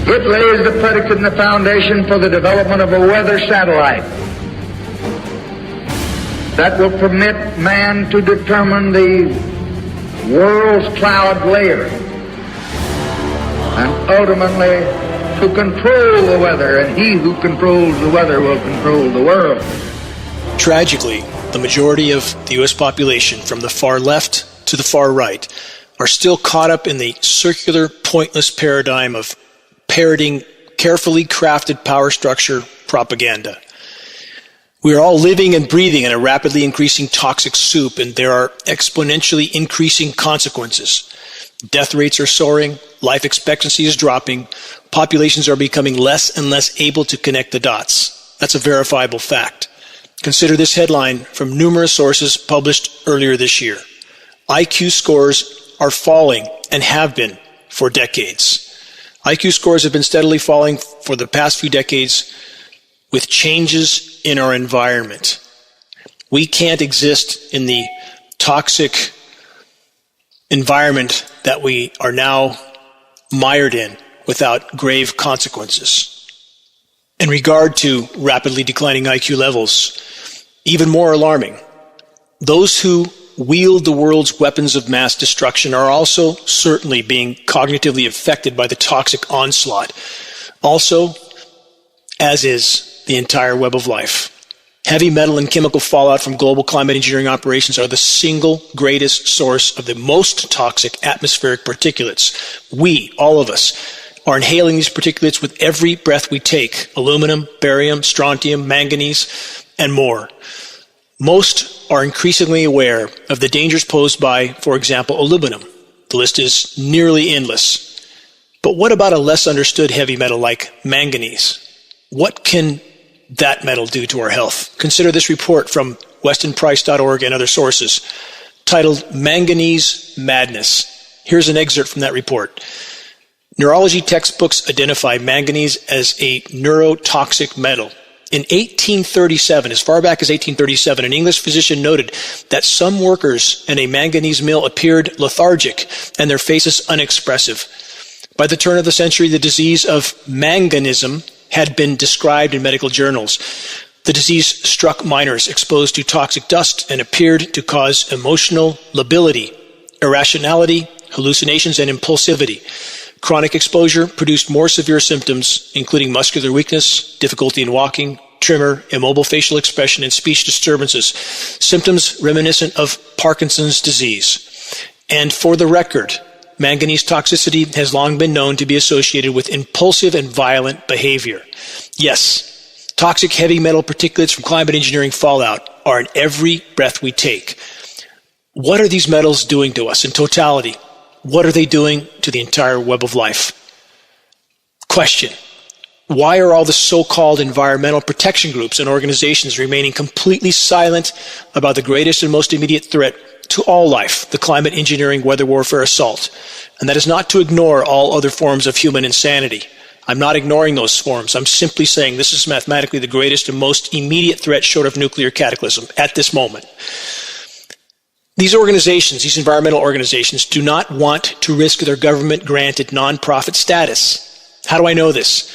It lays the predicate and the foundation for the development of a weather satellite that will permit man to determine the world's cloud layer and ultimately to control the weather, and he who controls the weather will control the world. Tragically, the majority of the U.S. population, from the far left to the far right, are still caught up in the circular, pointless paradigm of parroting carefully crafted power structure propaganda. We are all living and breathing in a rapidly increasing toxic soup, and there are exponentially increasing consequences. Death rates are soaring, life expectancy is dropping, populations are becoming less and less able to connect the dots. That's a verifiable fact. Consider this headline from numerous sources published earlier this year. IQ scores are falling and have been for decades. IQ scores have been steadily falling for the past few decades with changes in our environment. We can't exist in the toxic environment that we are now mired in without grave consequences. In regard to rapidly declining IQ levels, even more alarming, those who wield the world's weapons of mass destruction are also certainly being cognitively affected by the toxic onslaught. Also, as is the entire web of life. Heavy metal and chemical fallout from global climate engineering operations are the single greatest source of the most toxic atmospheric particulates. We, all of us, are inhaling these particulates with every breath we take. Aluminum, barium, strontium, manganese, and more. Most are increasingly aware of the dangers posed by, for example, aluminum. The list is nearly endless. But what about a less understood heavy metal like manganese? What can that metal do to our health? Consider this report from westonprice.org and other sources, titled Manganese Madness. Here's an excerpt from that report. Neurology textbooks identify manganese as a neurotoxic metal. In 1837, as far back as 1837, an English physician noted that some workers in a manganese mill appeared lethargic and their faces unexpressive. By the turn of the century, the disease of manganism had been described in medical journals. The disease struck miners exposed to toxic dust and appeared to cause emotional lability, irrationality, hallucinations, and impulsivity. Chronic exposure produced more severe symptoms, including muscular weakness, difficulty in walking, tremor, immobile facial expression, and speech disturbances, symptoms reminiscent of Parkinson's disease. And for the record, manganese toxicity has long been known to be associated with impulsive and violent behavior. Yes, toxic heavy metal particulates from climate engineering fallout are in every breath we take. What are these metals doing to us in totality? What are they doing to the entire web of life? Question: why are all the so-called environmental protection groups and organizations remaining completely silent about the greatest and most immediate threat to all life, the climate engineering weather warfare assault? And that is not to ignore all other forms of human insanity. I'm not ignoring those forms. I'm simply saying this is mathematically the greatest and most immediate threat short of nuclear cataclysm at this moment. These organizations, these environmental organizations, do not want to risk their government-granted nonprofit status. How do I know this?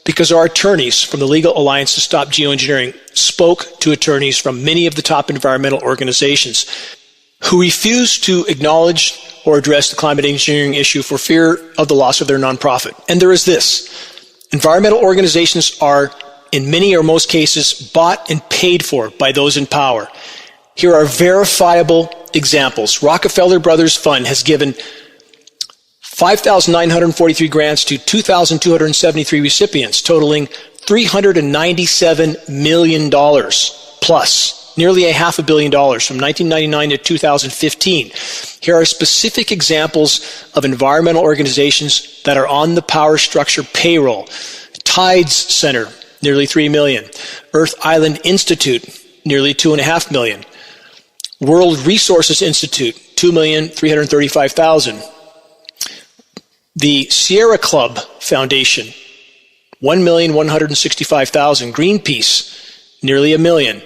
Because our attorneys from the Legal Alliance to Stop Geoengineering spoke to attorneys from many of the top environmental organizations who refuse to acknowledge or address the climate engineering issue for fear of the loss of their nonprofit. And there is this: environmental organizations are, in many or most cases, bought and paid for by those in power. Here are verifiable examples. Rockefeller Brothers Fund has given 5,943 grants to 2,273 recipients, totaling $397 million plus, nearly $500 million from 1999 to 2015. Here are specific examples of environmental organizations that are on the power structure payroll. Tides Center, nearly $3 million. Earth Island Institute, nearly $2.5 million. World Resources Institute, $2,335,000. The Sierra Club Foundation, $1,165,000. Greenpeace, nearly $1 million.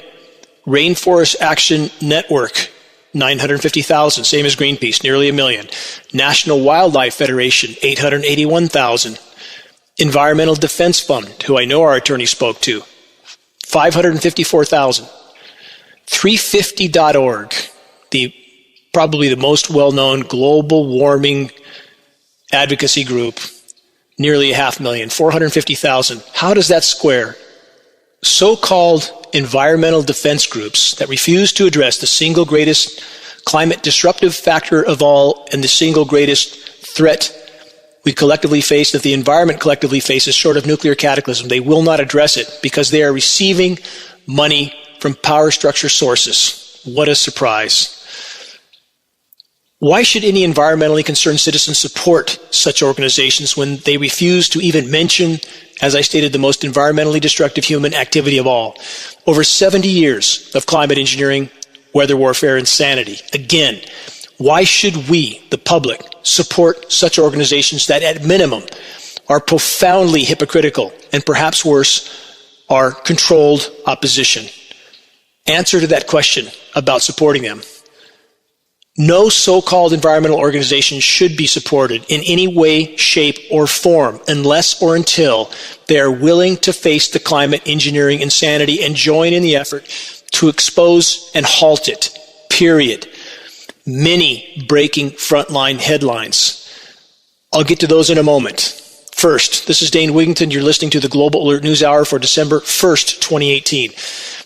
Rainforest Action Network, $950,000, same as Greenpeace, nearly $1 million. National Wildlife Federation, $881,000. Environmental Defense Fund, who I know our attorney spoke to, $554,000. 350.org, probably the most well-known global warming advocacy group, nearly $500,000, $450,000. How does that square? So-called environmental defense groups that refuse to address the single greatest climate disruptive factor of all and the single greatest threat we collectively face, that the environment collectively faces short of nuclear cataclysm. They will not address it because they are receiving money from power structure sources. What a surprise. Why should any environmentally concerned citizen support such organizations when they refuse to even mention, as I stated, the most environmentally destructive human activity of all? Over 70 years of climate engineering, weather warfare, insanity. Again, why should we, the public, support such organizations that at minimum are profoundly hypocritical and perhaps worse, are controlled opposition? Answer to that question about supporting them. No so-called environmental organization should be supported in any way, shape, or form unless or until they are willing to face the climate engineering insanity and join in the effort to expose and halt it. Period. Many breaking frontline headlines. I'll get to those in a moment. First, this is Dane Wigington. You're listening to the Global Alert News Hour for December 1st, 2018.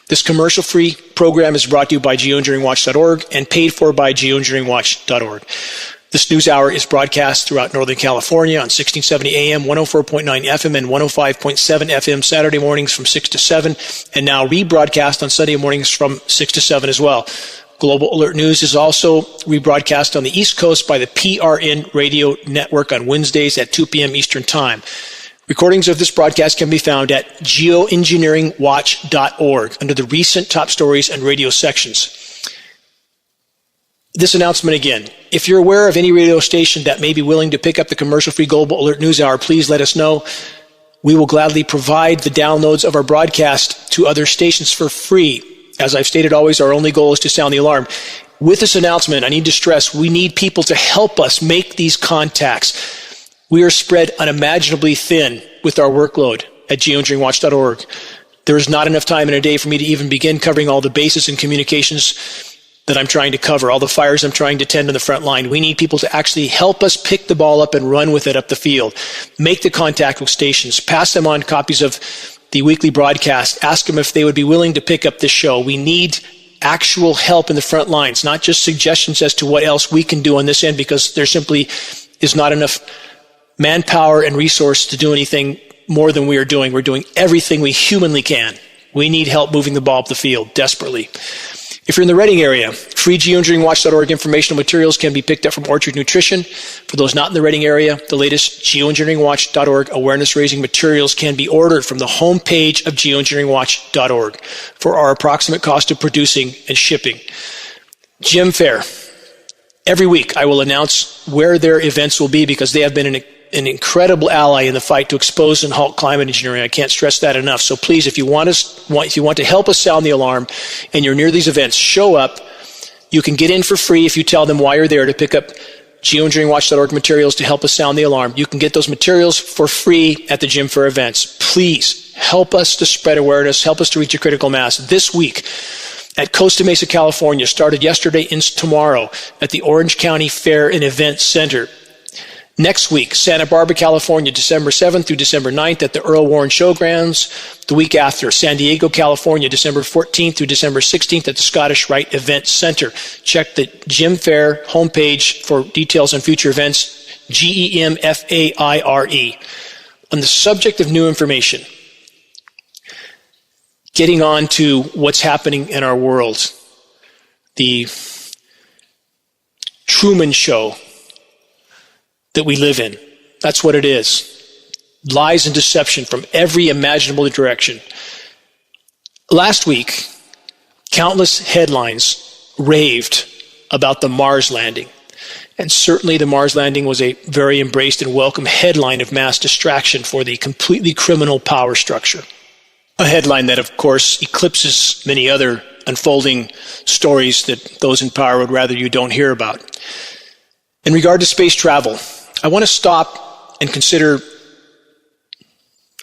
This commercial-free program is brought to you by geoengineeringwatch.org and paid for by geoengineeringwatch.org. This news hour is broadcast throughout Northern California on 1670 AM, 104.9 FM, and 105.7 FM Saturday mornings from 6 to 7, and now rebroadcast on Sunday mornings from 6 to 7 as well. Global Alert News is also rebroadcast on the East Coast by the PRN Radio Network on Wednesdays at 2 p.m. Eastern Time. Recordings of this broadcast can be found at geoengineeringwatch.org under the recent top stories and radio sections. This announcement again. If you're aware of any radio station that may be willing to pick up the commercial-free Global Alert News Hour, please let us know. We will gladly provide the downloads of our broadcast to other stations for free. As I've stated always, our only goal is to sound the alarm. With this announcement, I need to stress we need people to help us make these contacts. We are spread unimaginably thin with our workload at geoengineeringwatch.org. There is not enough time in a day for me to even begin covering all the bases and communications that I'm trying to cover, all the fires I'm trying to tend on the front line. We need people to actually help us pick the ball up and run with it up the field. Make the contact with stations. Pass them on copies of the weekly broadcast. Ask them if they would be willing to pick up this show. We need actual help in the front lines, not just suggestions as to what else we can do on this end, because there simply is not enough manpower and resource to do anything more than we are doing. We're doing everything we humanly can. We need help moving the ball up the field desperately. If you're in the Reading area, free geoengineeringwatch.org informational materials can be picked up from Orchard Nutrition. For those not in the Reading area, the latest geoengineeringwatch.org awareness-raising materials can be ordered from the homepage of geoengineeringwatch.org for our approximate cost of producing and shipping. Gym Fair. Every week I will announce where their events will be because they have been an incredible ally in the fight to expose and halt climate engineering. I can't stress that enough. So please, if you want to help us sound the alarm and you're near these events, show up. You can get in for free if you tell them why you're there to pick up geoengineeringwatch.org materials to help us sound the alarm. You can get those materials for free at the Gym Fair events. Please help us to spread awareness, help us to reach a critical mass. This week at Costa Mesa, California, started yesterday, ends tomorrow at the Orange County Fair and Event Center. Next week, Santa Barbara, California, December 7th through December 9th at the Earl Warren Showgrounds. The week after, San Diego, California, December 14th through December 16th at the Scottish Rite Event Center. Check the Gym Fair homepage for details on future events, GEMFAIRE. On the subject of new information, getting on to what's happening in our world, the Truman Show that we live in. That's what it is. Lies and deception from every imaginable direction. Last week, countless headlines raved about the Mars landing. And certainly the Mars landing was a very embraced and welcome headline of mass distraction for the completely criminal power structure. A headline that, of course, eclipses many other unfolding stories that those in power would rather you don't hear about. In regard to space travel, I want to stop and consider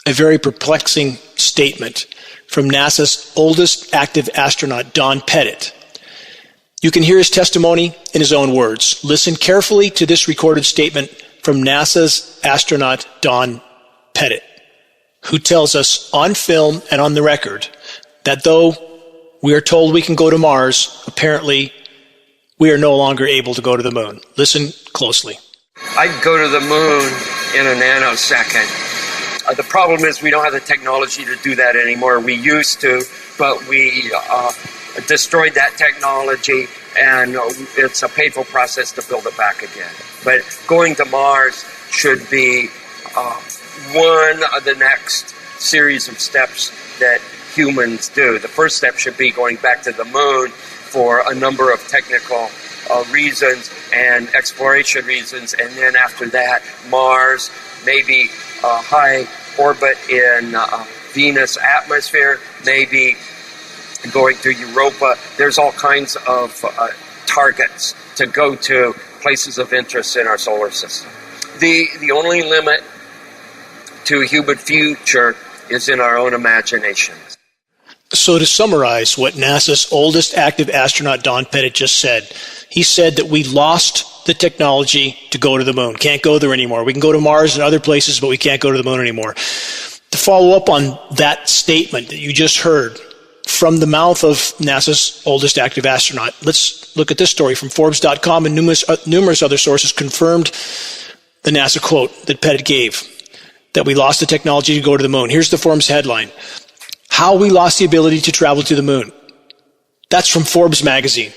a very perplexing statement from NASA's oldest active astronaut, Don Pettit. You can hear his testimony in his own words. Listen carefully to this recorded statement from NASA's astronaut, Don Pettit, who tells us on film and on the record that though we are told we can go to Mars, apparently we are no longer able to go to the moon. Listen closely. I'd go to the moon in a nanosecond. The problem is we don't have the technology to do that anymore. We used to, but we destroyed that technology, and it's a painful process to build it back again. But going to Mars should be one of the next series of steps that humans do. The first step should be going back to the moon for a number of technical reasons and exploration reasons, and then after that, Mars, maybe high orbit in Venus atmosphere, maybe going to Europa. There's all kinds of targets to go to, places of interest in our solar system. The only limit to human future is in our own imaginations. So to summarize what NASA's oldest active astronaut, Don Pettit, just said, he said that we lost the technology to go to the moon. Can't go there anymore. We can go to Mars and other places, but we can't go to the moon anymore. To follow up on that statement that you just heard from the mouth of NASA's oldest active astronaut, let's look at this story from Forbes.com, and numerous other sources confirmed the NASA quote that Pettit gave, that we lost the technology to go to the moon. Here's the Forbes headline: How we lost the ability to travel to the moon. That's from Forbes magazine.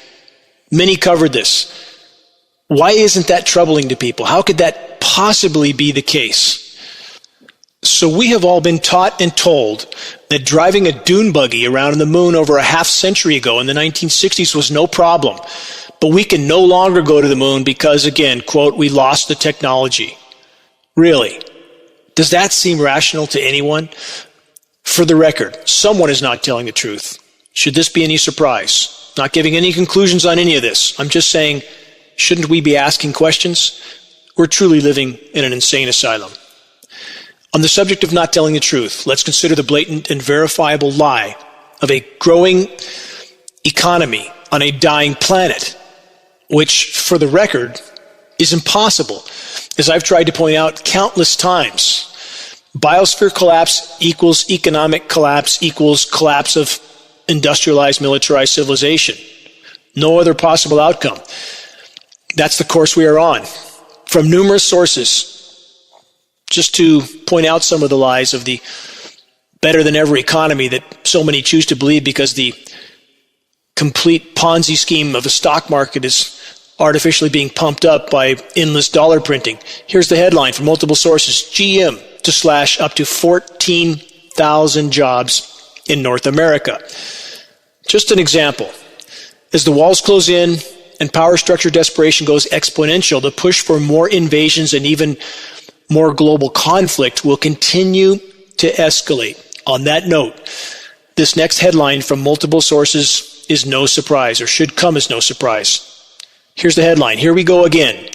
Many covered this. Why isn't that troubling to people? How could that possibly be the case? So we have all been taught and told that driving a dune buggy around the moon over a half century ago in the 1960s was no problem. But we can no longer go to the moon because, again, quote, we lost the technology. Really? Does that seem rational to anyone? For the record, someone is not telling the truth. Should this be any surprise? Not giving any conclusions on any of this. I'm just saying, shouldn't we be asking questions? We're truly living in an insane asylum. On the subject of not telling the truth, let's consider the blatant and verifiable lie of a growing economy on a dying planet, which, for the record, is impossible. As I've tried to point out countless times, biosphere collapse equals economic collapse equals collapse of industrialized, militarized civilization. No other possible outcome. That's the course we are on. From numerous sources, just to point out some of the lies of the better-than-ever economy that so many choose to believe because the complete Ponzi scheme of the stock market is artificially being pumped up by endless dollar printing. Here's the headline from multiple sources: GM to slash up to 14,000 jobs in North America. Just an example. As the walls close in and power structure desperation goes exponential, the push for more invasions and even more global conflict will continue to escalate. On that note, this next headline from multiple sources is no surprise, or should come as no surprise. Here's the headline. Here we go again.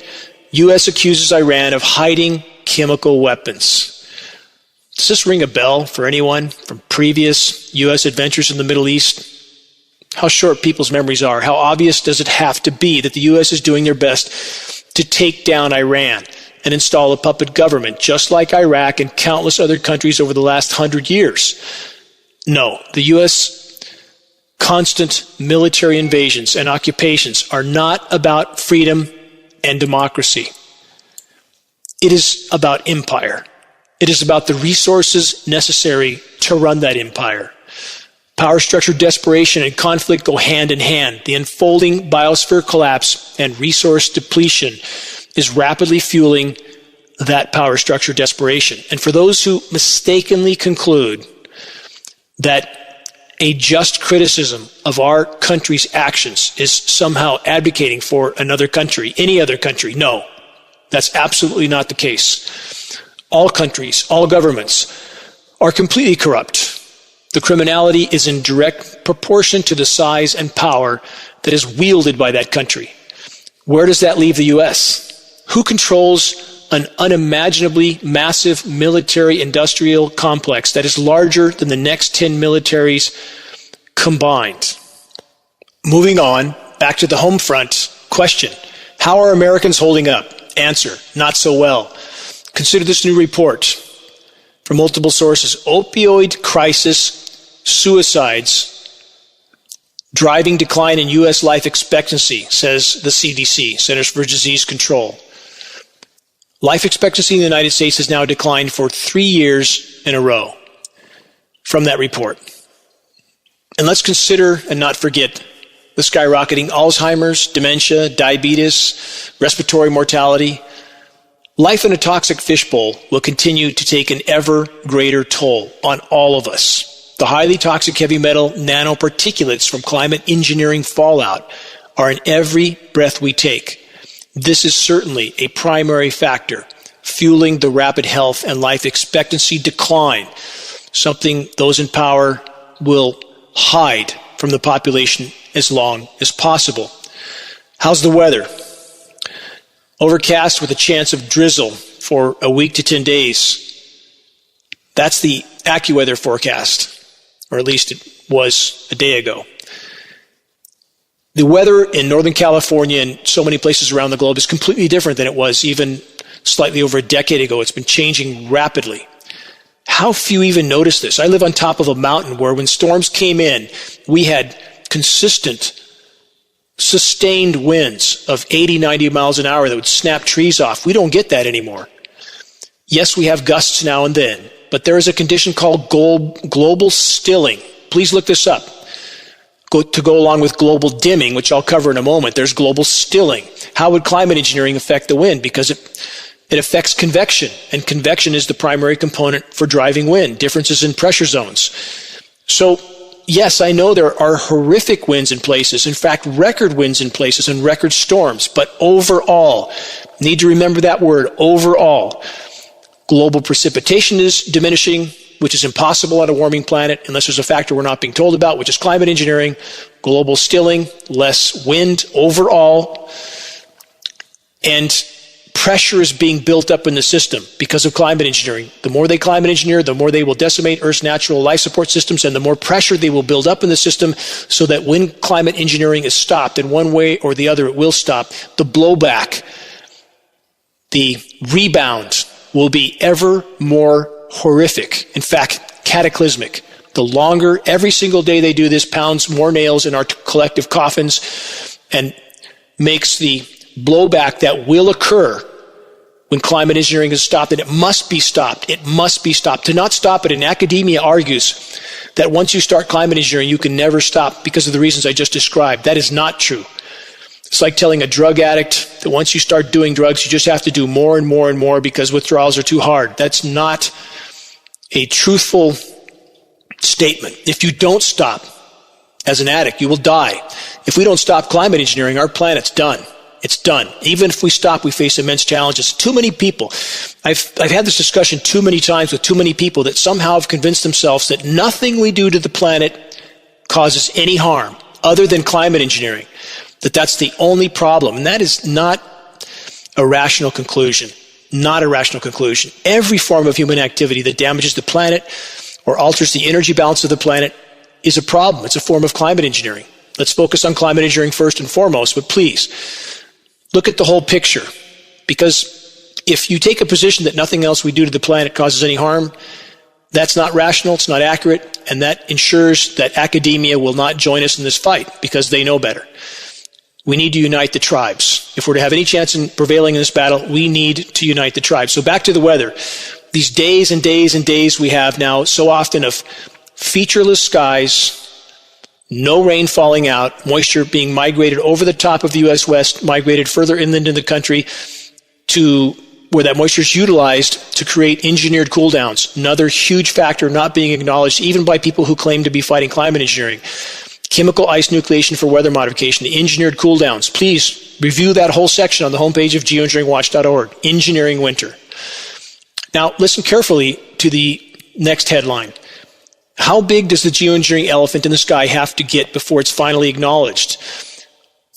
U.S. accuses Iran of hiding chemical weapons. Does this ring a bell for anyone from previous U.S. adventures in the Middle East? How short people's memories are. How obvious does it have to be that the U.S. is doing their best to take down Iran and install a puppet government, just like Iraq and countless other countries over the last 100 years? No, the U.S. constant military invasions and occupations are not about freedom and democracy. It is about empire. It is about the resources necessary to run that empire. Power structure desperation and conflict go hand in hand. The unfolding biosphere collapse and resource depletion is rapidly fueling that power structure desperation. And for those who mistakenly conclude that a just criticism of our country's actions is somehow advocating for another country, any other country, no, that's absolutely not the case. All countries, all governments are completely corrupt. The criminality is in direct proportion to the size and power that is wielded by that country. Where does that leave the U.S.? Who controls an unimaginably massive military industrial complex that is larger than the next 10 militaries combined. Moving on, back to the home front. Question: how are Americans holding up? Answer: not so well. Consider this new report from multiple sources. Opioid crisis, suicides, driving decline in U.S. life expectancy, says the CDC, Centers for Disease Control. Life expectancy in the United States has now declined for 3 years in a row from that report. And let's consider and not forget the skyrocketing Alzheimer's, dementia, diabetes, respiratory mortality. Life in a toxic fishbowl will continue to take an ever greater toll on all of us. The highly toxic heavy metal nanoparticulates from climate engineering fallout are in every breath we take. This is certainly a primary factor fueling the rapid health and life expectancy decline, something those in power will hide from the population as long as possible. How's the weather? Overcast with a chance of drizzle for a week to 10 days. That's the AccuWeather forecast, or at least it was a day ago. The weather in Northern California and so many places around the globe is completely different than it was even slightly over a decade ago. It's been changing rapidly. How few even notice this? I live on top of a mountain where when storms came in, we had consistent, sustained winds of 80, 90 miles an hour that would snap trees off. We don't get that anymore. Yes, we have gusts now and then, but there is a condition called global stilling. Please look this up. To go along with global dimming, which I'll cover in a moment, there's global stilling. How would climate engineering affect the wind? Because it affects convection, and convection is the primary component for driving wind, differences in pressure zones. So, yes, I know there are horrific winds in places, in fact, record winds in places and record storms, but overall, need to remember that word, overall, global precipitation is diminishing, which is impossible on a warming planet unless there's a factor we're not being told about, which is climate engineering, global stilling, less wind overall, and pressure is being built up in the system because of climate engineering. The more they climate engineer, the more they will decimate Earth's natural life support systems, and the more pressure they will build up in the system so that when climate engineering is stopped in one way or the other, it will stop. The blowback, the rebound will be ever more horrific. In fact, cataclysmic. The longer, every single day they do this, pounds more nails in our collective coffins and makes the blowback that will occur when climate engineering is stopped, and it must be stopped. It must be stopped. To not stop it, and academia argues that once you start climate engineering, you can never stop because of the reasons I just described. That is not true. It's like telling a drug addict that once you start doing drugs, you just have to do more and more and more because withdrawals are too hard. That's not a truthful statement. If you don't stop as an addict, you will die. If we don't stop climate engineering, our planet's done. It's done. Even if we stop, we face immense challenges. Too many people. I've had this discussion too many times with too many people that somehow have convinced themselves that nothing we do to the planet causes any harm other than climate engineering. That's the only problem. And that is not a rational conclusion. Not a rational conclusion. Every form of human activity that damages the planet or alters the energy balance of the planet is a problem. It's a form of climate engineering. Let's focus on climate engineering first and foremost, but please look at the whole picture. Because if you take a position that nothing else we do to the planet causes any harm, that's not rational, it's not accurate, and that ensures that academia will not join us in this fight because they know better. We need to unite the tribes. If we're to have any chance in prevailing in this battle, we need to unite the tribes. So back to the weather. These days and days and days we have now so often of featureless skies, no rain falling out, moisture being migrated over the top of the U.S. West, migrated further inland in the country to where that moisture is utilized to create engineered cool downs. Another huge factor not being acknowledged even by people who claim to be fighting climate engineering. Chemical ice nucleation for weather modification, the engineered cool downs. Please review that whole section on the homepage of geoengineeringwatch.org, Engineering Winter. Now, listen carefully to the next headline. How big does the geoengineering elephant in the sky have to get before it's finally acknowledged?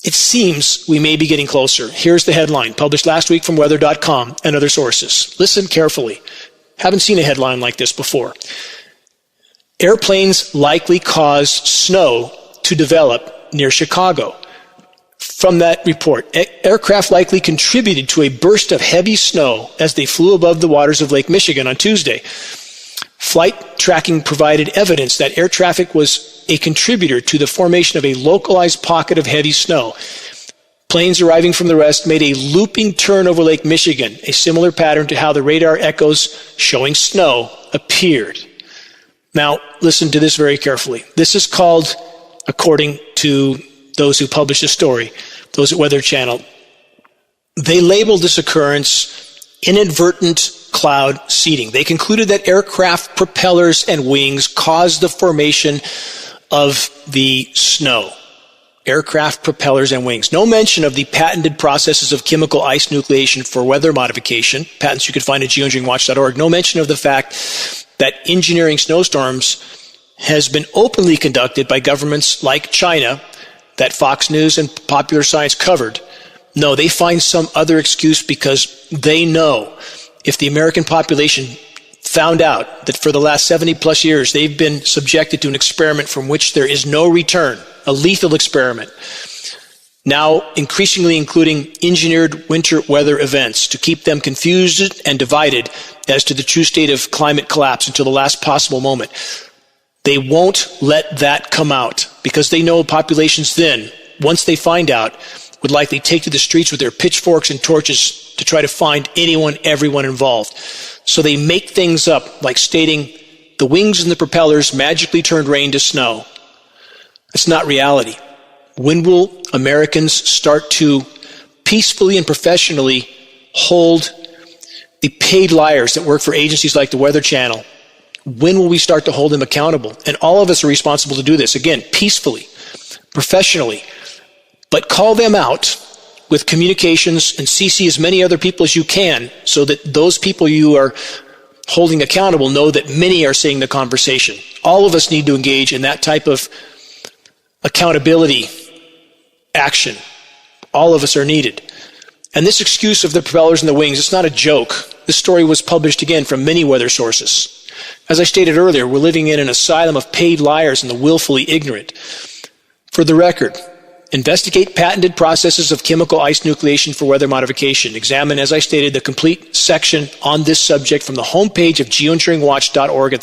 It seems we may be getting closer. Here's the headline, published last week from weather.com and other sources. Listen carefully. Haven't seen a headline like this before. Airplanes likely cause snow to develop near Chicago. From that report, aircraft likely contributed to a burst of heavy snow as they flew above the waters of Lake Michigan on Tuesday. Flight tracking provided evidence that air traffic was a contributor to the formation of a localized pocket of heavy snow. Planes arriving from the west made a looping turn over Lake Michigan, a similar pattern to how the radar echoes showing snow appeared. Now, listen to this very carefully. This is called, according to those who published the story, those at Weather Channel, they labeled this occurrence inadvertent cloud seeding. They concluded that aircraft propellers and wings caused the formation of the snow. Aircraft propellers and wings. No mention of the patented processes of chemical ice nucleation for weather modification, patents you could find at geoengineeringwatch.org. No mention of the fact that engineering snowstorms has been openly conducted by governments like China that Fox News and Popular Science covered. No, they find some other excuse because they know if the American population found out that for the last 70 plus years they've been subjected to an experiment from which there is no return, a lethal experiment, now increasingly including engineered winter weather events to keep them confused and divided as to the true state of climate collapse until the last possible moment. They won't let that come out because they know populations then, once they find out, would likely take to the streets with their pitchforks and torches to try to find anyone, everyone involved. So they make things up, like stating the wings and the propellers magically turned rain to snow. That's not reality. When will Americans start to peacefully and professionally hold the paid liars that work for agencies like the Weather Channel? When will we start to hold them accountable? And all of us are responsible to do this, again, peacefully, professionally. But call them out with communications and CC as many other people as you can so that those people you are holding accountable know that many are seeing the conversation. All of us need to engage in that type of accountability action. All of us are needed. And this excuse of the propellers and the wings, it's not a joke. This story was published again from many weather sources. As I stated earlier, we're living in an asylum of paid liars and the willfully ignorant. For the record, investigate patented processes of chemical ice nucleation for weather modification. Examine, as I stated, the complete section on this subject from the homepage of geoengineeringwatch.org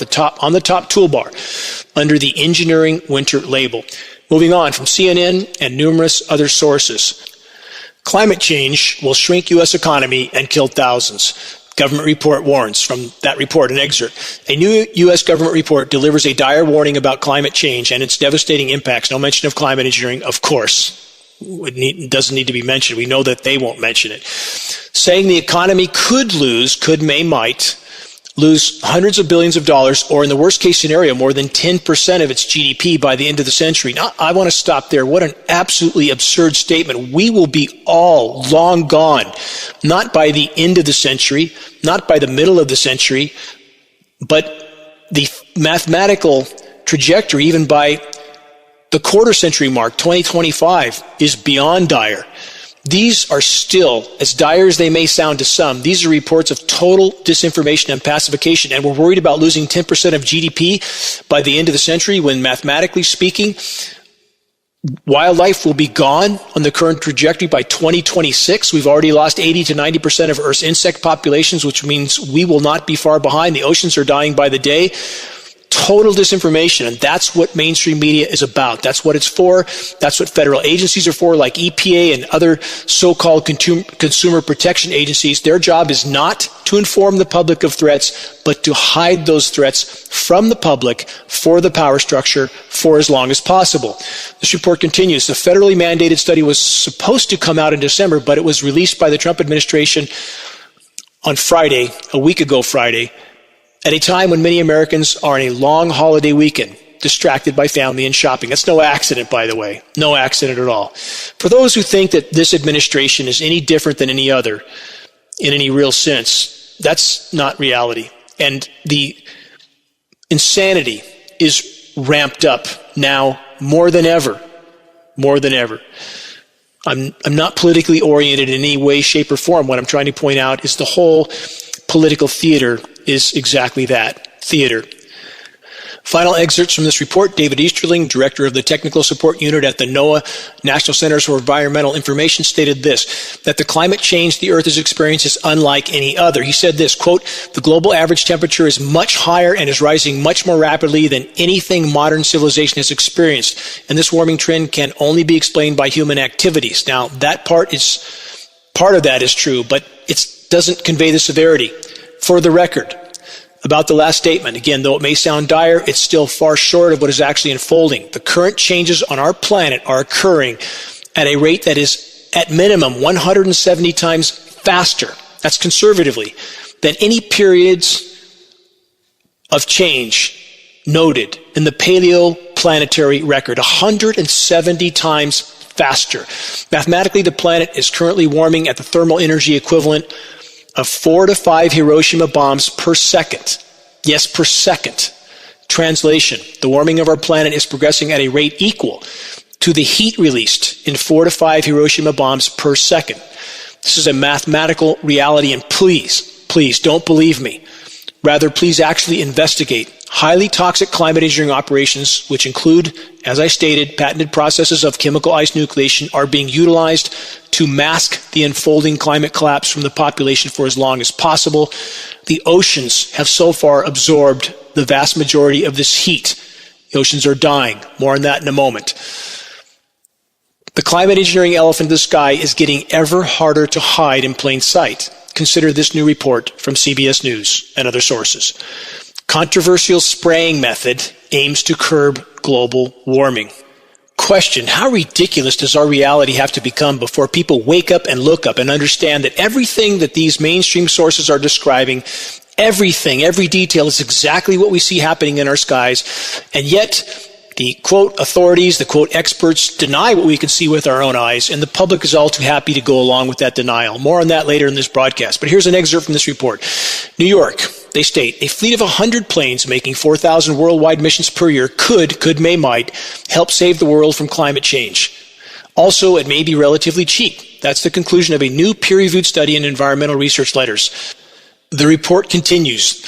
on the top toolbar under the Engineering Winter label. Moving on from CNN and numerous other sources. Climate change will shrink U.S. economy and kill thousands. Government report warns. From that report, an excerpt. A new U.S. government report delivers a dire warning about climate change and its devastating impacts. No mention of climate engineering, of course. It doesn't need to be mentioned. We know that they won't mention it. Saying the economy could might lose hundreds of billions of dollars, or in the worst case scenario, more than 10% of its GDP by the end of the century. Now, I want to stop there. What an absolutely absurd statement. We will be all long gone, not by the end of the century, not by the middle of the century, but the mathematical trajectory, even by the quarter century mark, 2025, is beyond dire. These are still, as dire as they may sound to some, these are reports of total disinformation and pacification, and we're worried about losing 10% of GDP by the end of the century when, mathematically speaking, wildlife will be gone on the current trajectory by 2026. We've already lost 80 to 90% of Earth's insect populations, which means we will not be far behind. The oceans are dying by the day. Total disinformation, and that's what mainstream media is about. That's what it's for. That's what federal agencies are for, like EPA and other so-called consumer protection agencies. Their job is not to inform the public of threats, but to hide those threats from the public for the power structure for as long as possible. This report continues. The federally mandated study was supposed to come out in December, but it was released by the Trump administration on Friday, a week ago Friday, at a time when many Americans are on a long holiday weekend, distracted by family and shopping. That's no accident, by the way. No accident at all. For those who think that this administration is any different than any other, in any real sense, that's not reality. And the insanity is ramped up now more than ever. More than ever. I'm not politically oriented in any way, shape, or form. What I'm trying to point out is the whole political theater is exactly that, theater. Final excerpts from this report. David Easterling, director of the Technical Support Unit at the NOAA National Centers for Environmental Information, stated this, that the climate change the Earth has experienced is unlike any other. He said this, quote, the global average temperature is much higher and is rising much more rapidly than anything modern civilization has experienced. And this warming trend can only be explained by human activities. Now, part of that is true, but it doesn't convey the severity. For the record, about the last statement, again, though it may sound dire, it's still far short of what is actually unfolding. The current changes on our planet are occurring at a rate that is, at minimum, 170 times faster, that's conservatively, than any periods of change noted in the paleoplanetary record. 170 times faster. Mathematically, the planet is currently warming at the thermal energy equivalent of 4 to 5 Hiroshima bombs per second. Yes, per second. Translation, the warming of our planet is progressing at a rate equal to the heat released in 4 to 5 Hiroshima bombs per second. This is a mathematical reality, and please don't believe me. Rather, please actually investigate. Highly toxic climate engineering operations, which include, as I stated, patented processes of chemical ice nucleation, are being utilized to mask the unfolding climate collapse from the population for as long as possible. The oceans have so far absorbed the vast majority of this heat. The oceans are dying. More on that in a moment. The climate engineering elephant in the sky is getting ever harder to hide in plain sight. Consider this new report from CBS News and other sources. Controversial spraying method aims to curb global warming. Question, how ridiculous does our reality have to become before people wake up and look up and understand that everything that these mainstream sources are describing, everything, every detail is exactly what we see happening in our skies, and yet the quote authorities, the quote experts deny what we can see with our own eyes, and the public is all too happy to go along with that denial. More on that later in this broadcast. But here's an excerpt from this report. New York, they state, a fleet of 100 planes making 4,000 worldwide missions per year might help save the world from climate change. Also, it may be relatively cheap. That's the conclusion of a new peer-reviewed study in Environmental Research Letters. The report continues.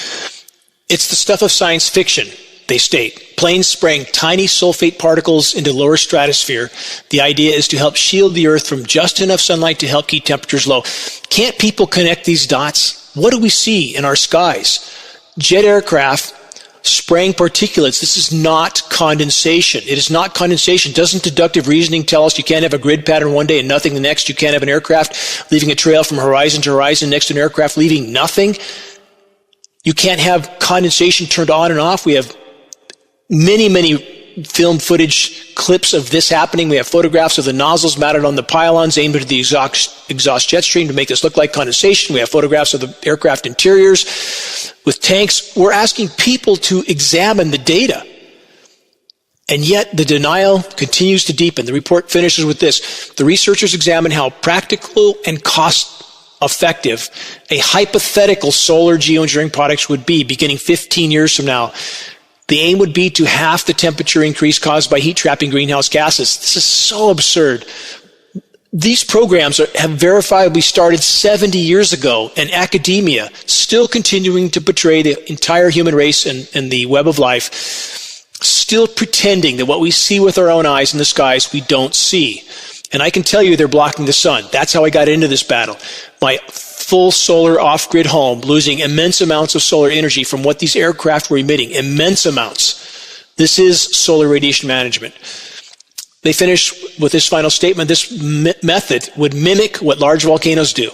It's the stuff of science fiction. They state, planes spraying tiny sulfate particles into lower stratosphere. The idea is to help shield the Earth from just enough sunlight to help keep temperatures low. Can't people connect these dots? What do we see in our skies? Jet aircraft spraying particulates. This is not condensation. It is not condensation. Doesn't deductive reasoning tell us you can't have a grid pattern one day and nothing the next? You can't have an aircraft leaving a trail from horizon to horizon next to an aircraft leaving nothing? You can't have condensation turned on and off. We have many film footage clips of this happening. We have photographs of the nozzles mounted on the pylons aimed into the exhaust jet stream to make this look like condensation. We have photographs of the aircraft interiors with tanks. We're asking people to examine the data. And yet the denial continues to deepen. The report finishes with this. The researchers examine how practical and cost effective a hypothetical solar geoengineering product would be beginning 15 years from now. The aim would be to half the temperature increase caused by heat-trapping greenhouse gases. This is so absurd. These programs have verifiably started 70 years ago, and academia still continuing to portray the entire human race and the web of life, still pretending that what we see with our own eyes in the skies we don't see. And I can tell you they're blocking the sun. That's how I got into this battle. My full solar off-grid home, losing immense amounts of solar energy from what these aircraft were emitting, immense amounts. This is solar radiation management. They finish with this final statement. This method would mimic what large volcanoes do,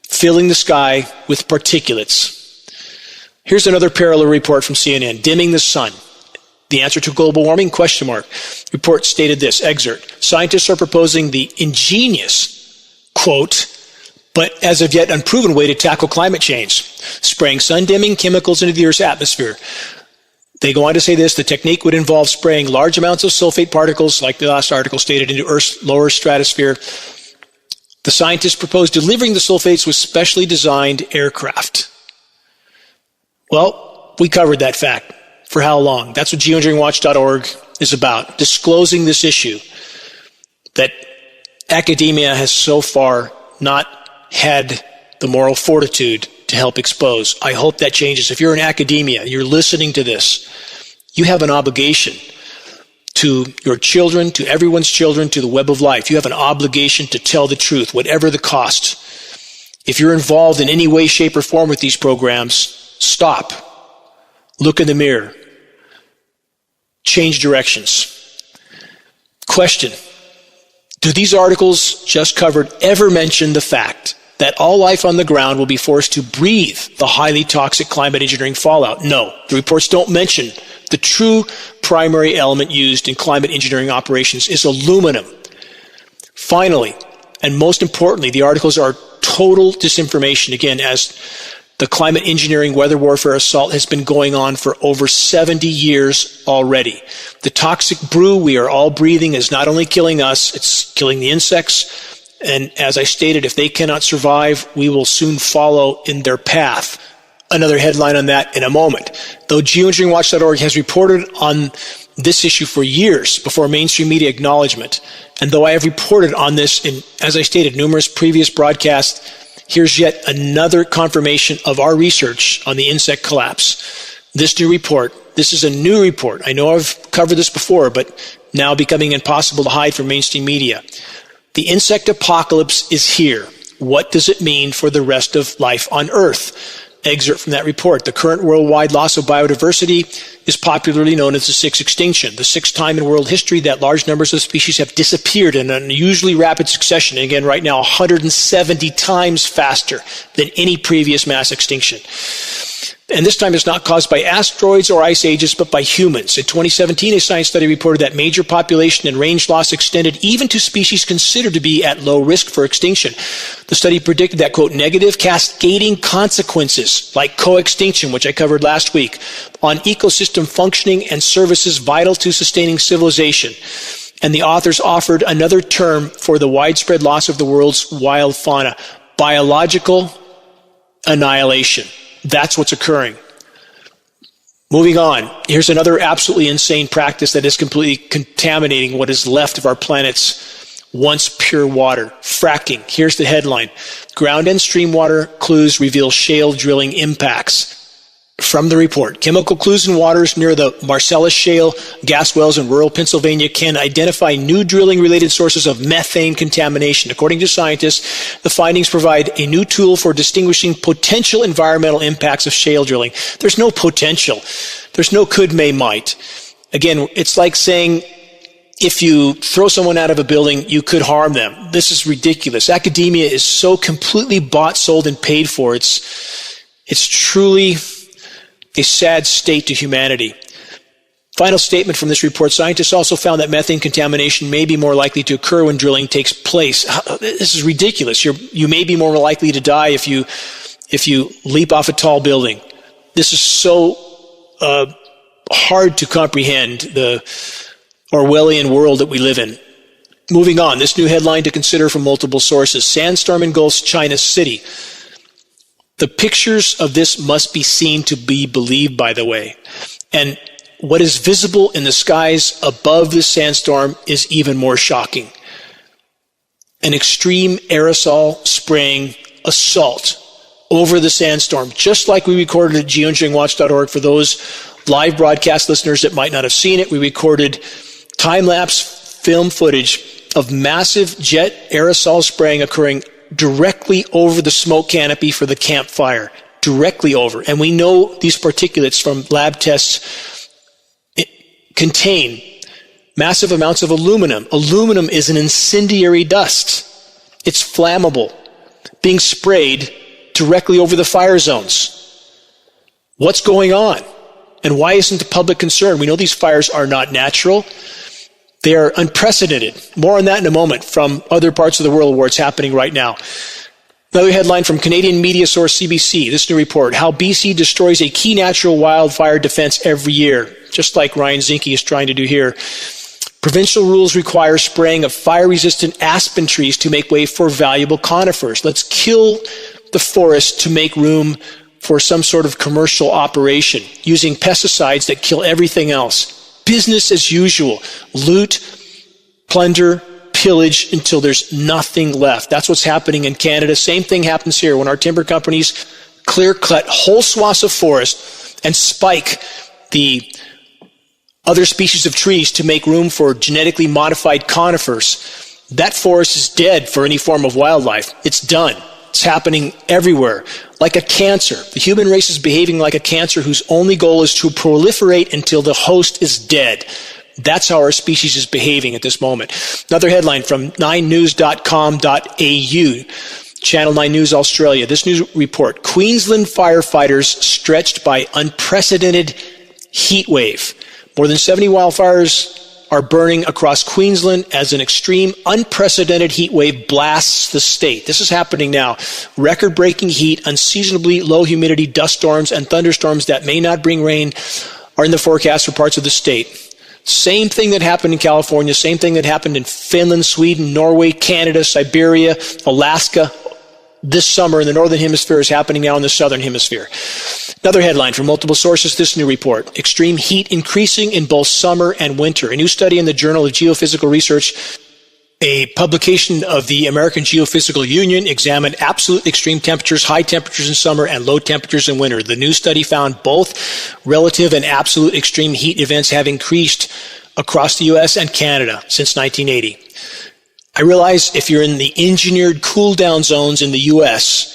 filling the sky with particulates. Here's another parallel report from CNN, dimming the sun. The answer to global warming? Question mark. Report stated this, excerpt. Scientists are proposing the ingenious, quote, but as of yet unproven way to tackle climate change, spraying sun-dimming chemicals into the Earth's atmosphere. They go on to say this, the technique would involve spraying large amounts of sulfate particles, like the last article stated, into Earth's lower stratosphere. The scientists propose delivering the sulfates with specially designed aircraft. Well, we covered that fact. For how long? That's what geoengineeringwatch.org is about, disclosing this issue, that academia has so far not had the moral fortitude to help expose. I hope that changes. If you're in academia, you're listening to this, you have an obligation to your children, to everyone's children, to the web of life. You have an obligation to tell the truth, whatever the cost. If you're involved in any way, shape, or form with these programs, stop. Look in the mirror. Change directions. Question: do these articles just covered ever mention the fact that all life on the ground will be forced to breathe the highly toxic climate engineering fallout? No. The reports don't mention the true primary element used in climate engineering operations is aluminum. Finally, and most importantly, the articles are total disinformation, again, as the climate engineering weather warfare assault has been going on for over 70 years already. The toxic brew we are all breathing is not only killing us, it's killing the insects. And as I stated, if they cannot survive, we will soon follow in their path. Another headline on that in a moment. Though geoengineeringwatch.org has reported on this issue for years before mainstream media acknowledgement, and though I have reported on this in, as I stated, numerous previous broadcasts, here's yet another confirmation of our research on the insect collapse. This new report, this is a new report. I know I've covered this before, but now becoming impossible to hide from mainstream media. The insect apocalypse is here. What does it mean for the rest of life on Earth? Excerpt from that report. The current worldwide loss of biodiversity is popularly known as the sixth extinction, the sixth time in world history that large numbers of species have disappeared in an unusually rapid succession. And again, right now, 170 times faster than any previous mass extinction. And this time it's not caused by asteroids or ice ages, but by humans. In 2017, a science study reported that major population and range loss extended even to species considered to be at low risk for extinction. The study predicted that, quote, negative cascading consequences like co-extinction, which I covered last week, on ecosystem functioning and services vital to sustaining civilization. And the authors offered another term for the widespread loss of the world's wild fauna: biological annihilation. That's what's occurring. Moving on, here's another absolutely insane practice that is completely contaminating what is left of our planet's once pure water: fracking. Here's the headline: ground and stream water clues reveal shale drilling impacts. From the report, chemical clues in waters near the Marcellus Shale gas wells in rural Pennsylvania can identify new drilling-related sources of methane contamination. According to scientists, the findings provide a new tool for distinguishing potential environmental impacts of shale drilling. There's no potential. There's no could, may, might. Again, it's like saying if you throw someone out of a building, you could harm them. This is ridiculous. Academia is so completely bought, sold, and paid for. It's truly a sad state to humanity. Final statement from this report: scientists also found that methane contamination may be more likely to occur when drilling takes place. This is ridiculous. You may be more likely to die if you leap off a tall building. This is so hard to comprehend, the Orwellian world that we live in. Moving on, this new headline to consider from multiple sources: sandstorm engulfs China city. The pictures of this must be seen to be believed, by the way. And what is visible in the skies above this sandstorm is even more shocking. An extreme aerosol spraying assault over the sandstorm, just like we recorded at geoengineeringwatch.org. For those live broadcast listeners that might not have seen it, we recorded time-lapse film footage of massive jet aerosol spraying occurring directly over the smoke canopy for the campfire, directly over. And we know these particulates from lab tests contain massive amounts of aluminum. Aluminum is an incendiary dust. It's flammable, being sprayed directly over the fire zones. What's going on? And why isn't the public concerned? We know these fires are not natural. They are unprecedented. More on that in a moment from other parts of the world where it's happening right now. Another headline from Canadian media source CBC, this new report: how BC destroys a key natural wildfire defense every year, just like Ryan Zinke is trying to do here. Provincial rules require spraying of fire-resistant aspen trees to make way for valuable conifers. Let's kill the forest to make room for some sort of commercial operation, using pesticides that kill everything else. Business as usual. Loot, plunder, pillage until there's nothing left. That's what's happening in Canada. Same thing happens here when our timber companies clear-cut whole swaths of forest and spike the other species of trees to make room for genetically modified conifers. That forest is dead for any form of wildlife. It's done. It's happening everywhere. Like a cancer. The human race is behaving like a cancer whose only goal is to proliferate until the host is dead. That's how our species is behaving at this moment. Another headline from 9news.com.au, Channel 9 News Australia. This news report, Queensland firefighters stretched by unprecedented heat wave. More than 70 wildfires are burning across Queensland as an extreme, unprecedented heat wave blasts the state. This is happening now. Record-breaking heat, unseasonably low humidity, dust storms, and thunderstorms that may not bring rain are in the forecast for parts of the state. Same thing that happened in California, same thing that happened in Finland, Sweden, Norway, Canada, Siberia, Alaska. This summer in the Northern Hemisphere is happening now in the Southern Hemisphere. Another headline from multiple sources, this new report. Extreme heat increasing in both summer and winter. A new study in the Journal of Geophysical Research, a publication of the American Geophysical Union, examined absolute extreme temperatures, high temperatures in summer and low temperatures in winter. The new study found both relative and absolute extreme heat events have increased across the U.S. and Canada since 1980. I realize if you're in the engineered cool-down zones in the U.S.,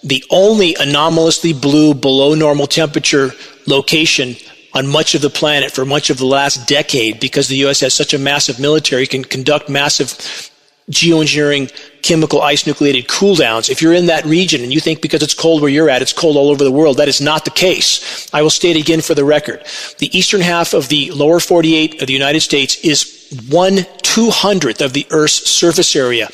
the only anomalously blue below normal temperature location on much of the planet for much of the last decade, because the U.S. has such a massive military, can conduct massive geoengineering, chemical ice nucleated cool downs. If you're in that region and you think because it's cold where you're at, it's cold all over the world, that is not the case. I will state again for the record. The eastern half of the lower 48 of the United States is 1/200th of the Earth's surface area.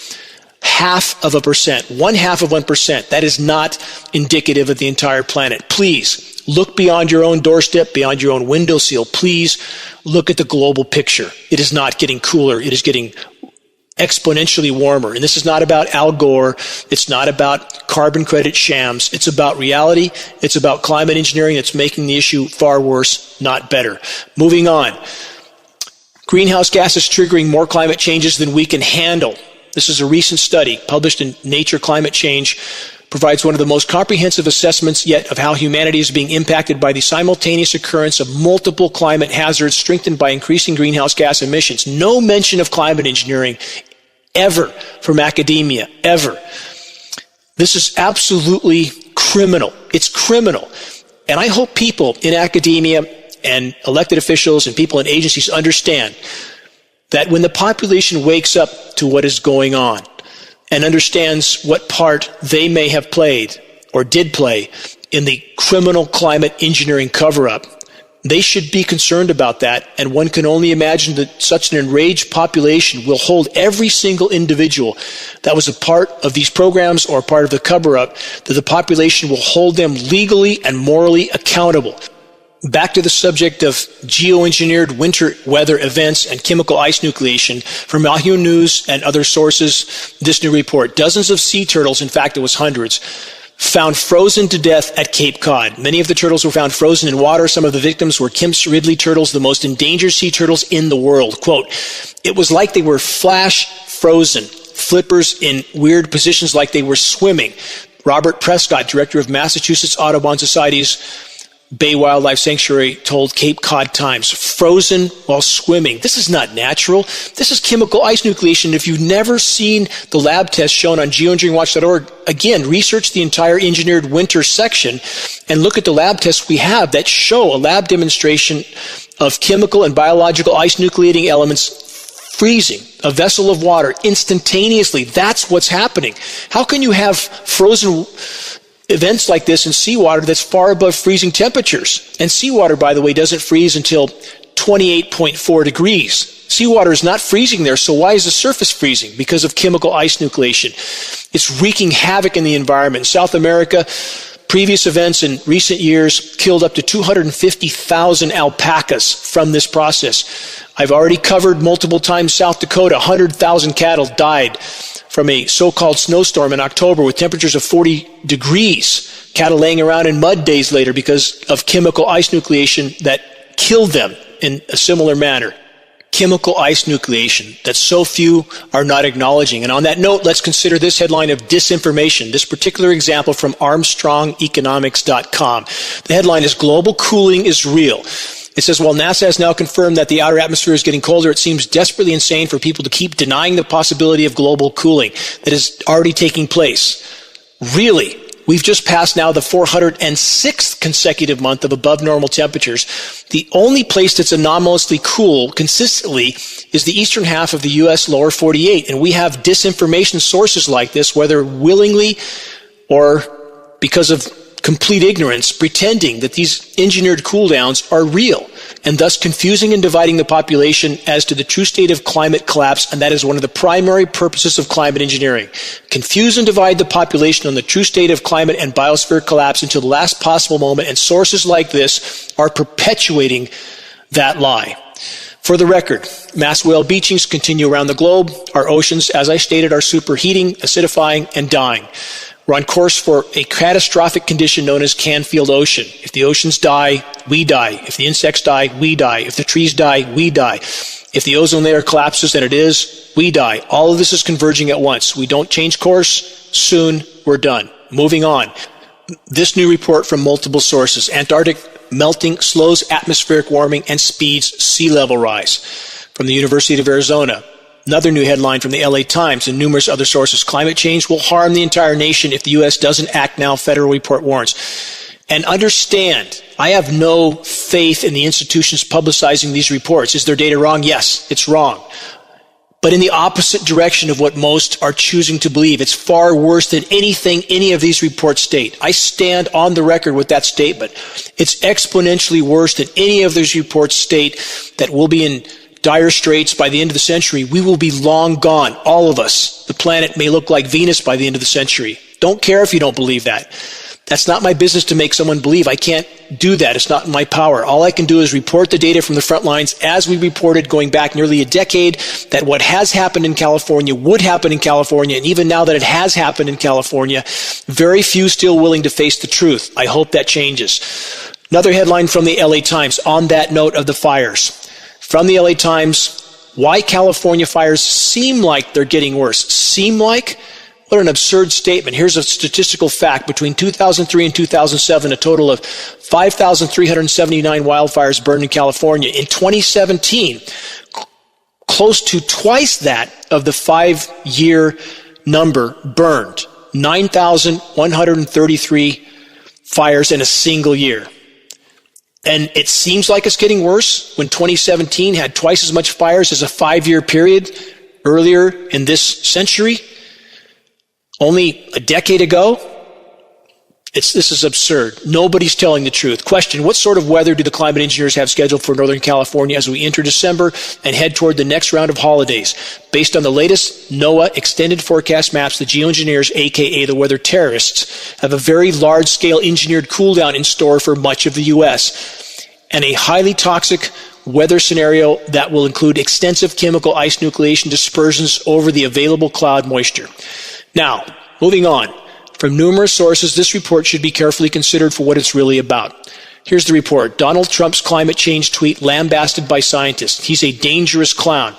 0.5%, 0.5%. That is not indicative of the entire planet. Please look beyond your own doorstep, beyond your own windowsill. Please look at the global picture. It is not getting cooler. It is getting exponentially warmer. And this is not about Al Gore. It's not about carbon credit shams. It's about reality. It's about climate engineering that's making the issue far worse, not better. Moving on. Greenhouse gases triggering more climate changes than we can handle. This is a recent study published in Nature Climate Change, provides one of the most comprehensive assessments yet of how humanity is being impacted by the simultaneous occurrence of multiple climate hazards strengthened by increasing greenhouse gas emissions. No mention of climate engineering ever from academia, ever. This is absolutely criminal. It's criminal. And I hope people in academia and elected officials and people in agencies understand that when the population wakes up to what is going on and understands what part they may have played or did play in the criminal climate engineering cover-up, they should be concerned about that, and one can only imagine that such an enraged population will hold every single individual that was a part of these programs or a part of the cover-up, that the population will hold them legally and morally accountable. Back to the subject of geoengineered winter weather events and chemical ice nucleation. From Yahoo News and other sources, this new report, dozens of sea turtles, in fact it was hundreds, found frozen to death at Cape Cod. Many of the turtles were found frozen in water. Some of the victims were Kemp's Ridley turtles, the most endangered sea turtles in the world. Quote, it was like they were flash frozen, flippers in weird positions like they were swimming. Robert Prescott, director of Massachusetts Audubon Society's Bay Wildlife Sanctuary, told Cape Cod Times, frozen while swimming. This is not natural. This is chemical ice nucleation. If you've never seen the lab tests shown on geoengineeringwatch.org, again, research the entire engineered winter section and look at the lab tests we have that show a lab demonstration of chemical and biological ice nucleating elements freezing a vessel of water instantaneously. That's what's happening. How can you have frozen events like this in seawater that's far above freezing temperatures? And seawater, by the way, doesn't freeze until 28.4 degrees. Seawater is not freezing there, so why is the surface freezing? Because of chemical ice nucleation. It's wreaking havoc in the environment. In South America, previous events in recent years killed up to 250,000 alpacas from this process. I've already covered multiple times South Dakota. 100,000 cattle died from a so-called snowstorm in October with temperatures of 40 degrees. Cattle laying around in mud days later because of chemical ice nucleation that killed them in a similar manner. chemical ice nucleation that so few are not acknowledging. And on that note, let's consider this headline of disinformation, this particular example from ArmstrongEconomics.com. The headline is "Global Cooling is Real." It says, while NASA has now confirmed that the outer atmosphere is getting colder, it seems desperately insane for people to keep denying the possibility of global cooling that is already taking place. Really? We've just passed now the 406th consecutive month of above normal temperatures. The only place that's anomalously cool consistently is the eastern half of the U.S. lower 48. And we have disinformation sources like this, whether willingly or because of complete ignorance, pretending that these engineered cool downs are real, and thus confusing and dividing the population as to the true state of climate collapse. And that is one of the primary purposes of climate engineering. Confuse and divide the population on the true state of climate and biosphere collapse until the last possible moment, and sources like this are perpetuating that lie. For the record, mass whale beachings continue around the globe. Our oceans, as I stated, are superheating, acidifying, and dying. We're on course for a catastrophic condition known as Canfield Ocean. If the oceans die, we die. If the insects die, we die. If the trees die, we die. If the ozone layer collapses, and it is, we die. All of this is converging at once. We don't change course, soon we're done. Moving on. This new report from multiple sources. Antarctic melting slows atmospheric warming and speeds sea level rise. From the University of Arizona. Another new headline from the LA Times and numerous other sources. Climate change will harm the entire nation if the U.S. doesn't act now, federal report warns. And understand, I have no faith in the institutions publicizing these reports. Is their data wrong? Yes, it's wrong. But in the opposite direction of what most are choosing to believe. It's far worse than anything any of these reports state. I stand on the record with that statement. It's exponentially worse than any of these reports state that we'll be in dire straits by the end of the century. We will be long gone, all of us. The planet may look like Venus by the end of the century. Don't care if you don't believe that. That's not my business to make someone believe. I can't do that. It's not in my power. All I can do is report the data from the front lines as we reported going back nearly a decade that what has happened in California would happen in California. And even now that it has happened in California, very few still willing to face the truth. I hope that changes. Another headline from the LA Times on that note of the fires. From the LA Times, why California fires seem like they're getting worse. Seem like? What an absurd statement. Here's a statistical fact. Between 2003 and 2007, a total of 5,379 wildfires burned in California. In 2017, close to twice that of the 5-year number burned. 9,133 fires in a single year. And it seems like it's getting worse when 2017 had twice as much fires as a 5-year period earlier in this century. Only a decade ago. This is absurd. Nobody's telling the truth. Question, what sort of weather do the climate engineers have scheduled for Northern California as we enter December and head toward the next round of holidays? Based on the latest NOAA extended forecast maps, the geoengineers, aka the weather terrorists, have a very large-scale engineered cool-down in store for much of the U.S. and a highly toxic weather scenario that will include extensive chemical ice nucleation dispersions over the available cloud moisture. Now, moving on. From numerous sources, this report should be carefully considered for what it's really about. Here's the report. Donald Trump's climate change tweet lambasted by scientists. He's a dangerous clown.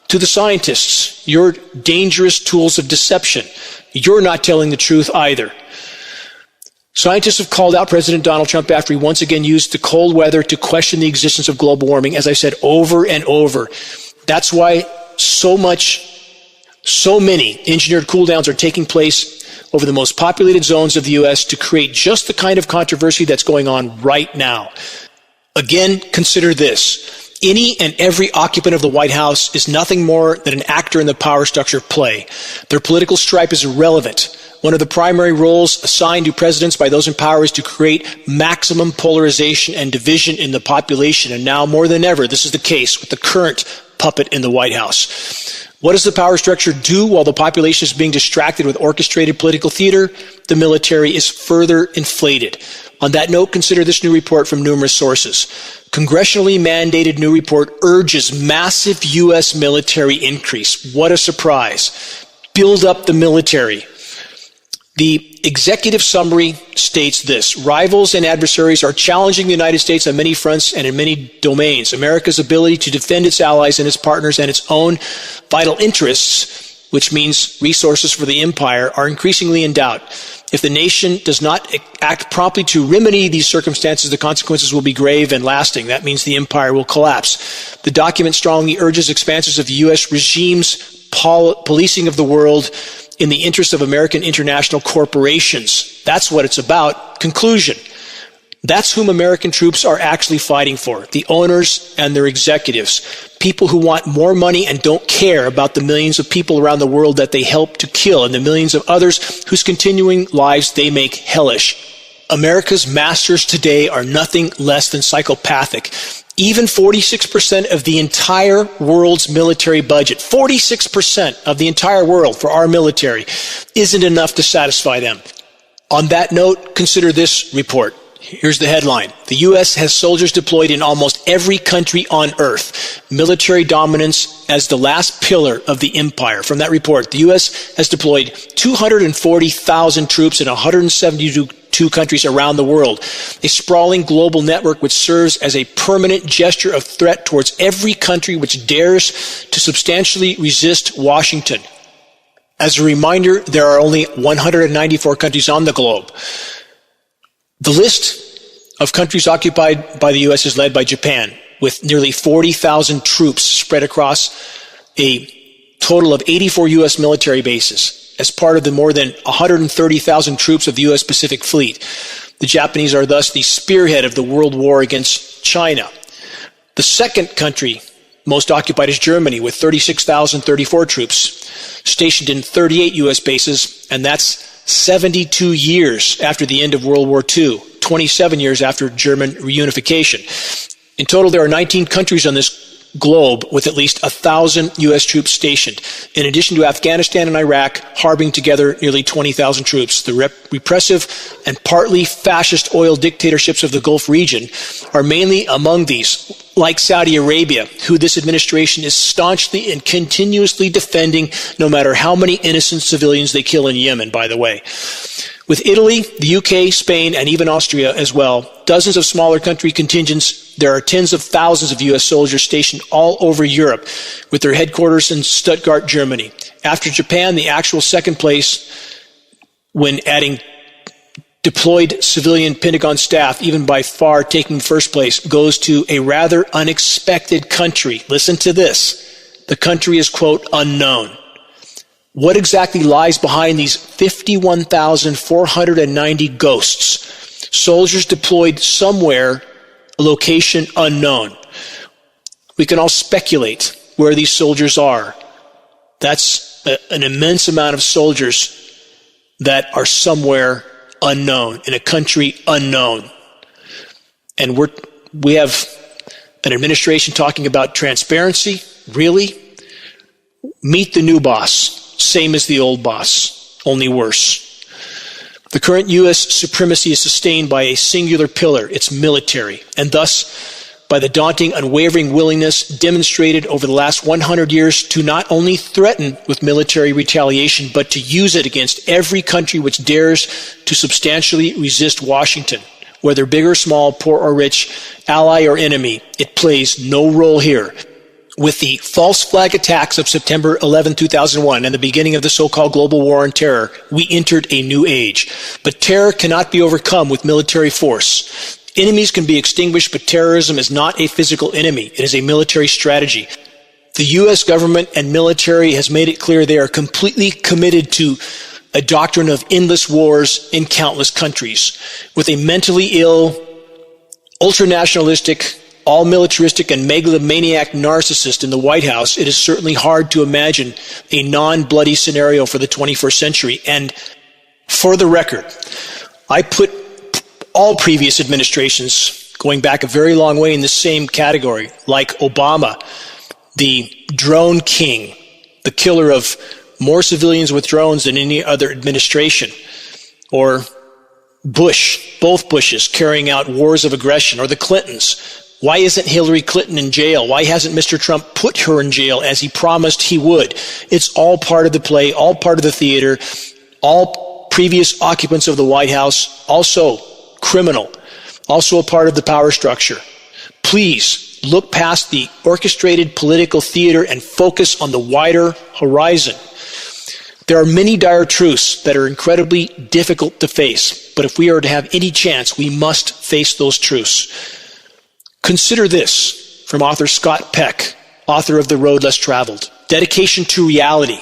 To the scientists, you're dangerous tools of deception. You're not telling the truth either. Scientists have called out President Donald Trump after he once again used the cold weather to question the existence of global warming, as I said, over and over. That's why so many engineered cool downs are taking place over the most populated zones of the U.S. to create just the kind of controversy that's going on right now. Again, consider this. Any and every occupant of the White House is nothing more than an actor in the power structure play. Their political stripe is irrelevant. One of the primary roles assigned to presidents by those in power is to create maximum polarization and division in the population. And now more than ever, this is the case with the current puppet in the White House. What does the power structure do while the population is being distracted with orchestrated political theater? The military is further inflated. On that note, consider this new report from numerous sources. Congressionally mandated new report urges massive U.S. military increase. What a surprise. Build up the military. The executive summary states this: rivals and adversaries are challenging the United States on many fronts and in many domains. America's ability to defend its allies and its partners and its own vital interests, which means resources for the empire, are increasingly in doubt. If the nation does not act promptly to remedy these circumstances, the consequences will be grave and lasting. That means the empire will collapse. The document strongly urges expansions of the U.S. regime's policing of the world in the interest of American international corporations. That's what it's about. Conclusion. That's whom American troops are actually fighting for, the owners and their executives, people who want more money and don't care about the millions of people around the world that they help to kill and the millions of others whose continuing lives they make hellish. America's masters today are nothing less than psychopathic. Even 46% of the entire world's military budget, 46% of the entire world for our military, isn't enough to satisfy them. On that note, consider this report. Here's the headline. The U.S. has soldiers deployed in almost every country on earth. Military dominance as the last pillar of the empire. From that report, the U.S. has deployed 240,000 troops in 172 countries around the world. A sprawling global network which serves as a permanent gesture of threat towards every country which dares to substantially resist Washington. As a reminder, there are only 194 countries on the globe. The list of countries occupied by the U.S. is led by Japan, with nearly 40,000 troops spread across a total of 84 U.S. military bases as part of the more than 130,000 troops of the U.S. Pacific Fleet. The Japanese are thus the spearhead of the world war against China. The second country most occupied is Germany, with 36,034 troops stationed in 38 U.S. bases, and that's 72 years after the end of World War II, 27 years after German reunification. In total, there are 19 countries on this globe with at least 1,000 U.S. troops stationed, in addition to Afghanistan and Iraq, harboring together nearly 20,000 troops. The repressive and partly fascist oil dictatorships of the Gulf region are mainly among these, like Saudi Arabia, who this administration is staunchly and continuously defending, no matter how many innocent civilians they kill in Yemen, by the way. With Italy, the UK, Spain, and even Austria as well, dozens of smaller country contingents, there are tens of thousands of U.S. soldiers stationed all over Europe, with their headquarters in Stuttgart, Germany. After Japan, the actual second place, when adding deployed civilian Pentagon staff, even by far taking first place, goes to a rather unexpected country. Listen to this. The country is, quote, unknown. What exactly lies behind these 51,490 ghosts? Soldiers deployed somewhere, a location unknown. We can all speculate where these soldiers are. That's an immense amount of soldiers that are somewhere unknown, in a country unknown. And we have an administration talking about transparency. Really? Meet the new boss. Same as the old boss, only worse. The current U.S. supremacy is sustained by a singular pillar, its military, and thus by the daunting, unwavering willingness demonstrated over the last 100 years to not only threaten with military retaliation, but to use it against every country which dares to substantially resist Washington. Whether big or small, poor or rich, ally or enemy, it plays no role here. With the false flag attacks of September 11, 2001, and the beginning of the so-called global war on terror, we entered a new age. But terror cannot be overcome with military force. Enemies can be extinguished, but terrorism is not a physical enemy. It is a military strategy. The U.S. government and military has made it clear they are completely committed to a doctrine of endless wars in countless countries. With a mentally ill, ultranationalistic, all-militaristic and megalomaniac narcissist in the White House, it is certainly hard to imagine a non-bloody scenario for the 21st century. And for the record, I put all previous administrations going back a very long way in the same category, like Obama, the drone king, the killer of more civilians with drones than any other administration, or Bush, both Bushes carrying out wars of aggression, or the Clintons. Why isn't Hillary Clinton in jail? Why hasn't Mr. Trump put her in jail as he promised he would? It's all part of the play, all part of the theater, all previous occupants of the White House, also criminal, also a part of the power structure. Please look past the orchestrated political theater and focus on the wider horizon. There are many dire truths that are incredibly difficult to face, but if we are to have any chance, we must face those truths. Consider this from author Scott Peck, author of The Road Less Traveled. Dedication to reality,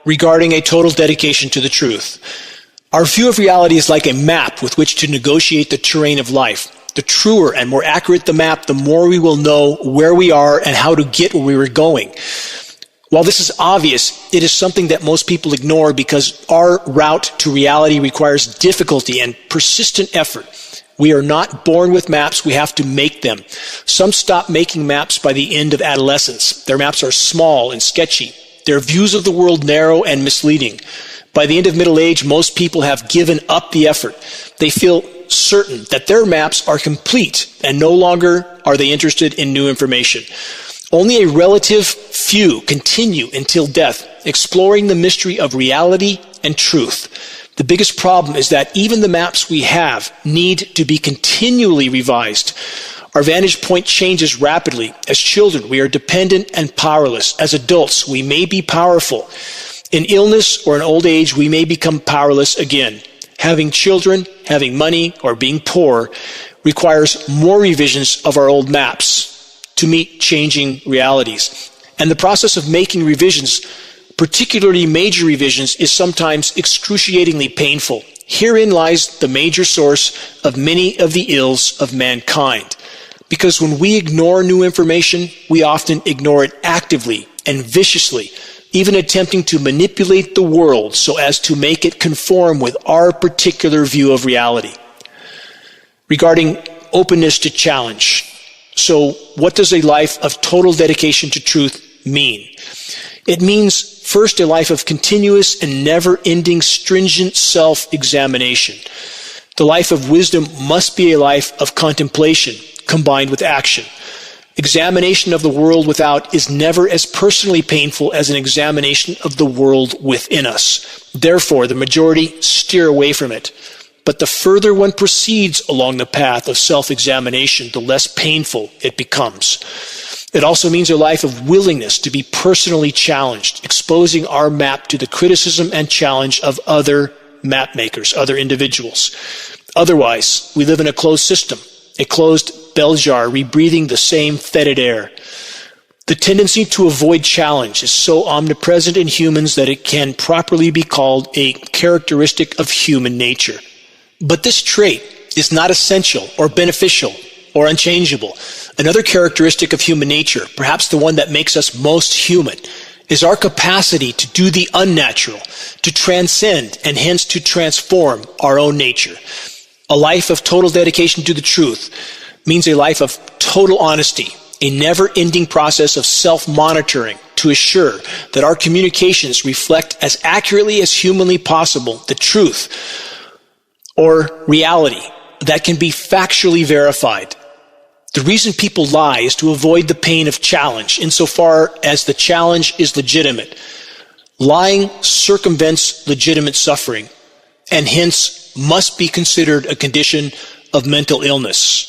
regarding a total dedication to the truth. Our view of reality is like a map with which to negotiate the terrain of life. The truer and more accurate the map, the more we will know where we are and how to get where we are going. While this is obvious, it is something that most people ignore because our route to reality requires difficulty and persistent effort. We are not born with maps, we have to make them. Some stop making maps by the end of adolescence. Their maps are small and sketchy. Their views of the world narrow and misleading. By the end of middle age, most people have given up the effort. They feel certain that their maps are complete and no longer are they interested in new information. Only a relative few continue until death, exploring the mystery of reality and truth. The biggest problem is that even the maps we have need to be continually revised. Our vantage point changes rapidly. As children, we are dependent and powerless. As adults, we may be powerful. In illness or in old age, we may become powerless again. Having children, having money, or being poor requires more revisions of our old maps to meet changing realities. And the process of making revisions, particularly major revisions, is sometimes excruciatingly painful. Herein lies the major source of many of the ills of mankind. Because when we ignore new information, we often ignore it actively and viciously, even attempting to manipulate the world so as to make it conform with our particular view of reality. Regarding openness to challenge. So what does a life of total dedication to truth mean? It means, first, a life of continuous and never-ending stringent self-examination. The life of wisdom must be a life of contemplation combined with action. Examination of the world without is never as personally painful as an examination of the world within us. Therefore, the majority steer away from it. But the further one proceeds along the path of self-examination, the less painful it becomes. It also means a life of willingness to be personally challenged, exposing our map to the criticism and challenge of other map makers, other individuals. Otherwise, we live in a closed system, a closed bell jar, rebreathing the same fetid air. The tendency to avoid challenge is so omnipresent in humans that it can properly be called a characteristic of human nature. But this trait is not essential or beneficial or unchangeable. Another characteristic of human nature, perhaps the one that makes us most human, is our capacity to do the unnatural, to transcend and hence to transform our own nature. A life of total dedication to the truth means a life of total honesty, a never-ending process of self-monitoring to assure that our communications reflect as accurately as humanly possible the truth or reality that can be factually verified. The reason people lie is to avoid the pain of challenge, insofar as the challenge is legitimate. Lying circumvents legitimate suffering, and hence must be considered a condition of mental illness.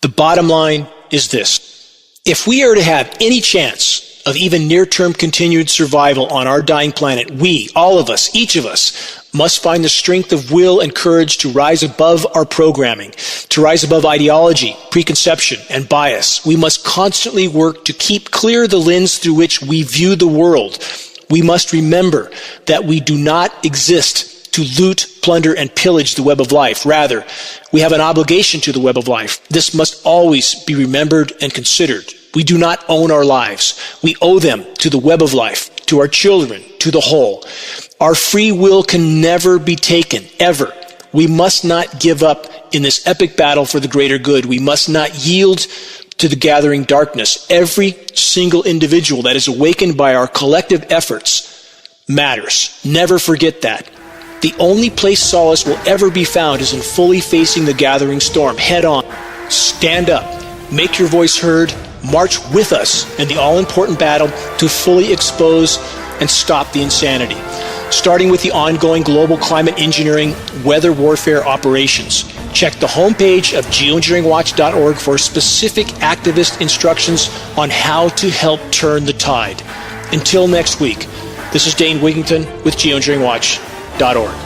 The bottom line is this. If we are to have any chance of even near-term continued survival on our dying planet, we, all of us, each of us, must find the strength of will and courage to rise above our programming, to rise above ideology, preconception, and bias. We must constantly work to keep clear the lens through which we view the world. We must remember that we do not exist to loot, plunder, and pillage the web of life. Rather, we have an obligation to the web of life. This must always be remembered and considered. We do not own our lives. We owe them to the web of life, to our children, to the whole. Our free will can never be taken, ever. We must not give up in this epic battle for the greater good. We must not yield to the gathering darkness. Every single individual that is awakened by our collective efforts matters. Never forget that. The only place solace will ever be found is in fully facing the gathering storm head on. Stand up, make your voice heard, march with us in the all-important battle to fully expose and stop the insanity. starting with the ongoing global climate engineering weather warfare operations. Check the homepage of geoengineeringwatch.org for specific activist instructions on how to help turn the tide. Until next week, this is Dane Wigington with geoengineeringwatch.org.